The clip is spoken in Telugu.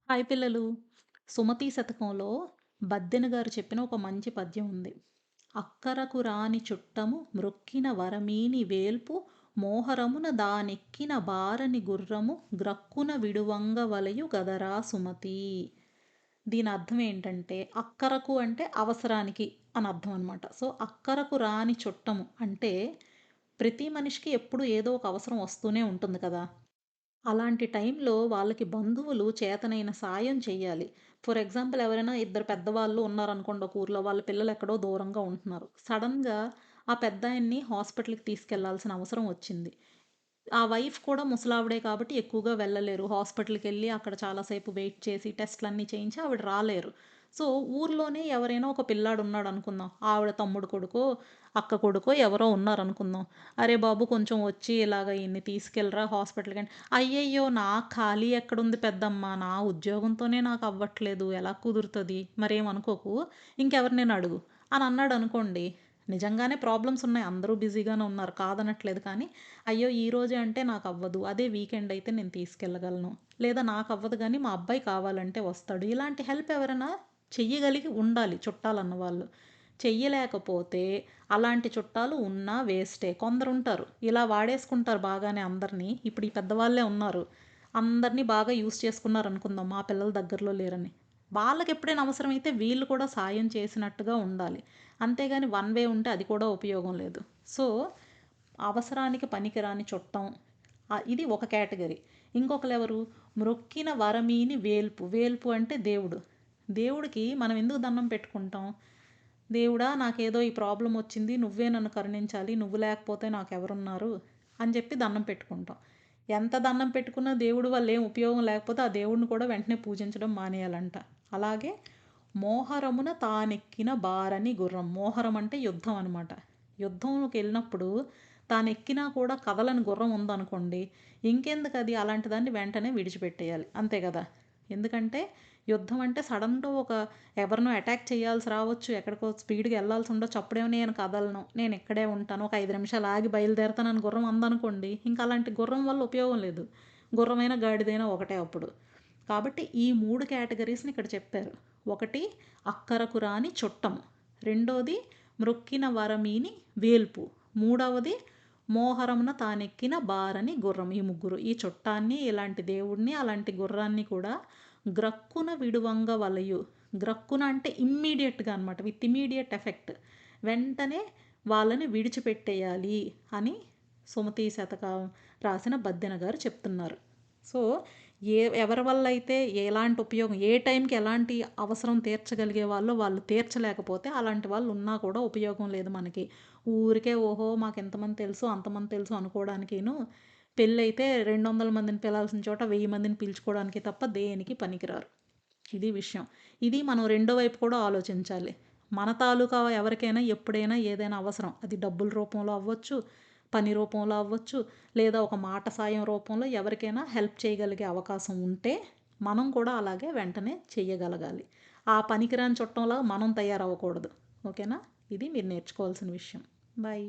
హాయ్ పిల్లలు. సుమతీ శతకంలో బద్దెన గారు చెప్పిన ఒక మంచి పద్యం ఉంది. అక్కరకు రాని చుట్టము మ్రొక్కిన వరమీని వేల్పు మోహరమున దానెక్కిన బారని గుర్రము గ్రక్కున విడువంగ వలయు గదరా సుమతీ. దీని అర్థం ఏంటంటే అక్కరకు అంటే అవసరానికి అని అర్థం అనమాట. సో అక్కరకు రాని చుట్టము అంటే ప్రతి మనిషికి ఎప్పుడు ఏదో ఒక అవసరం వస్తూనే ఉంటుంది కదా. అలాంటి టైంలో వాళ్ళకి బంధువులు చేతనైన సాయం చెయ్యాలి. ఫర్ ఎగ్జాంపుల్ ఎవరైనా ఇద్దరు పెద్దవాళ్ళు ఉన్నారనుకోండి ఒక ఊర్లో. వాళ్ళ పిల్లలు ఎక్కడో దూరంగా ఉంటున్నారు. సడెన్‌గా ఆ పెద్దాయన్ని హాస్పిటల్‌కి తీసుకెళ్లాల్సిన అవసరం వచ్చింది. ఆ వైఫ్ కూడా ముసలావిడే కాబట్టి ఎక్కువగా వెళ్ళలేరు. హాస్పిటల్‌కెళ్ళి అక్కడ చాలా సేపు వెయిట్ చేసి టెస్ట్‌లన్నీ చేయించి ఆవిడ రాలేరు. సో, ఊర్లోనే ఎవరైనా ఒక పిల్లాడున్నాడనుకుందాం. ఆవిడ తమ్ముడు కొడుకో, అక్క కొడుకో ఎవరో ఉన్నారనుకుందాం. "అరే బాబు! కొంచెం వచ్చి ఇలాగ ఈయన్ని తీసుకెళ్ళరా హాస్పిటల్‌కి" అంటే, "అయ్యయ్యో! నాకు ఖాళీ ఎక్కడుంది పెద్దమ్మ. నా ఉద్యోగంతోనే నాకు అవ్వట్లేదు. ఎలా కుదురుతది? మరేమనుకోకు. ఇంకెవరినైనా అడుగు" అని అన్నాడనుకోండి. నిజంగానే ప్రాబ్లమ్స్ ఉన్నాయి. అందరూ బిజీగానే ఉన్నారు. కాదనట్లేదు కానీ అయ్యో! ఈరోజే అంటే నాకవ్వదు. అదే వీకెండ్ అయితే నేను తీసుకెళ్ళగలను. లేదా నాకవ్వదు గానీ మా అబ్బాయి కావాలంటే వస్తాడు. ఇలాంటి హెల్ప్ ఎవరైనా చెయ్యగలిగి ఉండాలి చుట్టాలన్నవాళ్ళు. చెయ్యలేకపోతే అలాంటి చుట్టాలు ఉన్నా వేస్టే. కొందరుంటారు. ఇలా వాడేసుకుంటారు బాగానే అందరిని. ఇప్పుడు ఈ పెద్దవాళ్ళే ఉన్నారు. అందరిని బాగా యూజ్ చేసుకున్నారనుకుందాం. మా పిల్లలు దగ్గరలో లేరని. వాళ్ళకెప్పుడైనా అవసరమైతే వీళ్ళు కూడా సాయం చేసినట్టుగా ఉండాలి. అంతేగాని వన్ వే ఉంటే అది కూడా ఉపయోగం లేదు. సో అవసరానికి పనికిరాని చుట్టం. ఇది ఒక కేటగరీ. ఇంకొకళ్ళెవరు? మ్రొక్కిన వరమీని వేల్పు. వేల్పు అంటే దేవుడు. దేవుడికి మనం ఎందుకు దండం పెట్టుకుంటాం? దేవుడా నాకేదో ఈ ప్రాబ్లమ్ వచ్చింది. నువ్వే నన్ను కరుణించాలి. నువ్వు లేకపోతే నాకెవరున్నారు? అని చెప్పి దండం పెట్టుకుంటాం. ఎంత దండం పెట్టుకున్నా దేవుడి వల్ల ఏం ఉపయోగం లేకపోతే ఆ దేవుడిని కూడా వెంటనే పూజించడం మానేయాలంట. అలాగే మోహరమున తానెక్కిన బారని గుర్రం. మోహరం అంటే యుద్ధం అనమాట. యుద్ధంలోకెళ్ళినప్పుడు తానెక్కినా కూడా కదలని గుర్రం ఉందనుకోండి, ఇంకెందుకది అలాంటి దాన్ని వెంటనే విడిచిపెట్టేయాలి. అంతే గదా! ఎందుకంటే యుద్ధం అంటే సడన్‌గా ఎవరినో అటాక్ చేయాల్సి రావచ్చు. ఎక్కడికో స్పీడ్‌గా ఎళ్ళాల్సి ఉండొచ్చు. అప్పుడేమో నేను కదలను. నేను ఇక్కడే ఉంటాను. ఒక 5 నిమిషాలు ఆగి బయలుదేరతానని గుర్రం అందనుకోండి, ఇంక అలాంటి గుర్రం వల్ల ఉపయోగం లేదు. గుర్రమైనా, గాడిదైనా ఒకటే అప్పుడు. కాబట్టి ఈ 3 కేటగరీస్‌ని ఇక్కడ చెప్పారు. ఒకటి అక్కరకు రాని చుట్టము. రెండోది మ్రొక్కిన వరమీని వేల్పు. మూడవది మోహరమున తానెక్కిన బారని గుర్రం. ఈ ముగ్గురు. ఈ చుట్టాన్ని, ఇలాంటి దేవుడిని, అలాంటి గుర్రాన్ని కూడా గ్రక్కున విడువంగ వలయు. గ్రక్కున అంటే ఇమ్మీడియేట్‌గా అనమాట. With immediate effect. వెంటనే వాళ్ళని విడిచిపెట్టేయాలి అని సుమతీ శతకం రాసిన బద్దెన గారు చెప్తున్నారు. సో, ఎవరి వల్ల అయితే ఎలాంటి ఉపయోగం, ఏ టైంకి ఎలాంటి అవసరం తీర్చగలిగే వాళ్ళో వాళ్ళు తీర్చలేకపోతే అలాంటి వాళ్ళు ఉన్నా కూడా ఉపయోగం లేదు మనకి. ఊరికే ఓహో! మాకింతమంది తెలుసు, అంతమంది తెలుసు అనుకోవడానికిను, పెళ్ళైతే 200 మందిని పిలాల్సిన చోట 1000 మందిని పిలుచుకోవడానికి తప్ప దేనికి పనికిరారు. ఇది విషయం. ఇది మనం రెండో వైపు కూడా ఆలోచించాలి. మన తాలూకా ఎవరికైనా ఎప్పుడైనా ఏదైనా అవసరం. అది డబ్బుల రూపంలో అవ్వచ్చు, పని రూపంలో అవ్వచ్చు, లేదా ఒక మాట సాయం రూపంలో ఎవరికైనా హెల్ప్ చేయగలిగే అవకాశం ఉంటే, మనం కూడా అలాగే వెంటనే చెయ్యగలగాలి. ఆ పనికిరాని చుట్టంలాగా మనం తయారవ్వకూడదు. ఓకేనా? ఇది మీరు నేర్చుకోవాల్సిన విషయం. బాయ్.